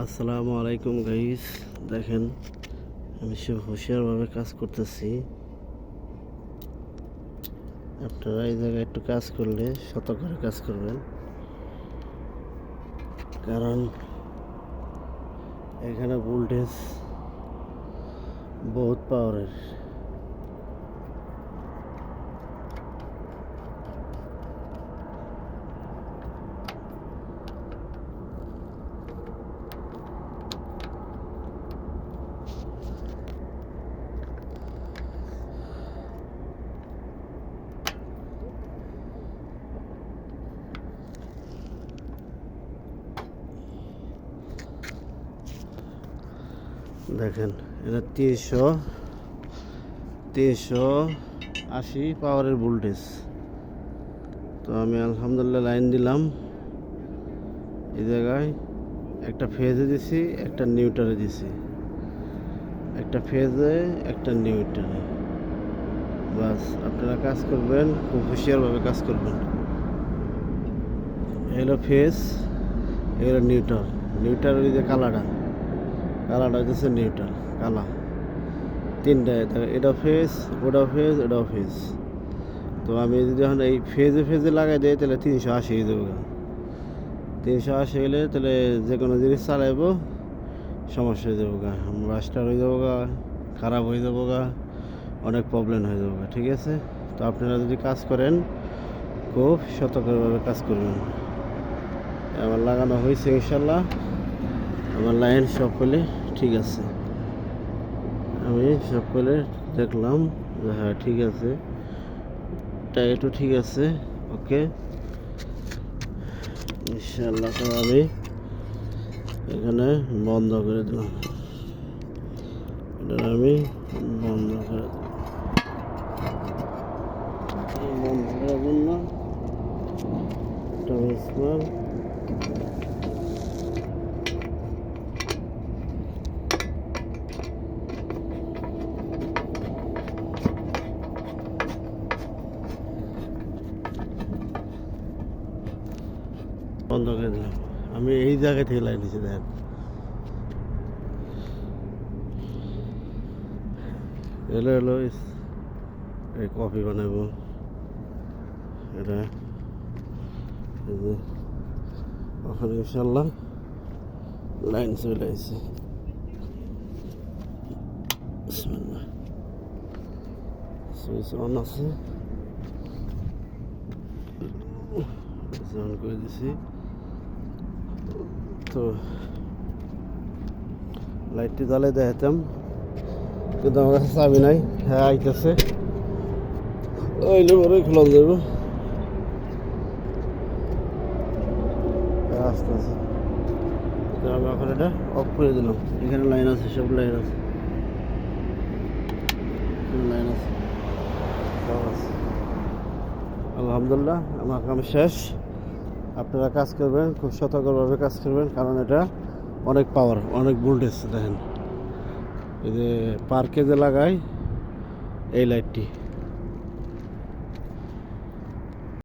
আসসালামু আলাইকুম গাইস। দেখেন আমি সব হুঁশিয়ারভাবে কাজ করতেছি। আপনারা এই জায়গায় একটু কাজ করলে সতর্ক কাজ করবেন, কারণ এখানে ভোল্টেজ বহুত পাওয়ারের। দেখেন এটা 380 পাওয়ারের ভোল্টেজ। তো আমি আলহামদুলিল্লাহ লাইন দিলাম। এই জায়গায় একটা ফেজে দিছি, একটা নিউট্রালে দিছি, একটা ফেজে একটা নিউট্রালে। বাস আপনারা কাজ করবেন, খুব হুঁশিয়ারভাবে কাজ করবেন। এগুলো ফেজ, এগুলো নিউট্রাল। নিউট্রালের যে কালাটা হচ্ছে নিউট্রাল কালা। তিনটা, এটা ফেজ, ওটা ফেজ, এটাও ফেজ। তো আমি যদি এখন এই ফেজে লাগাই দিই তাহলে 380 হয়ে যাবো। 380 হলে তাহলে যে কোনো জিনিস চালাইবো সমস্যা হয়ে যাবো গা, বাসটার হয়ে যাবো গা, খারাপ হয়ে যাবো গা, অনেক প্রবলেম হয়ে যাবো গা। ঠিক আছে? তো আপনারা যদি কাজ করেন খুব সতর্কভাবে কাজ করবেন। আমার লাগানো হয়েছে ইনশাল্লাহ, আমার লাইন সব পেলে ঠিক আছে। আমি সব পেলে দেখলাম যে হ্যাঁ ঠিক আছে, টাইটও ঠিক আছে, ওকে ইনশাল্লাহ। তো আমি এখানে বন্ধ করে দিলাম, এটা আমি বন্ধ করে বন্ধ করার জন্য ট্রান্সফার বন্ধ করে দিলাম। আমি এই জায়গা থেকে লাইন দিচ্ছি। দেখেন এলো এই কফি বানাবো, এটা ওখানে ইনশাল্লাহ লাইন চলে আসছে। সুইচ অন আছে, অন করে দিছি। তো লাইটটি জ্বালাই দেখাতাম, কিন্তু আমার কাছে চাবি নাই। হ্যাঁ আইতেছে, ওইলে পরে খোলা যাবো আস্তে আস্তে। আমি এখন এটা অফ করে দিলাম। এখানে লাইন আছে, সব লাইন আছে, লাইন আছে, সব আছে। আলহামদুলিল্লাহ আমার কাম শেষ। আপনারা কাজ করবেন, খুব সতর্কভাবে কাজ করবেন, কারণ এটা অনেক পাওয়ার, অনেক ভোল্টেজ। দেখেন এই যে পার্কে যে লাগায় এই লাইটটি,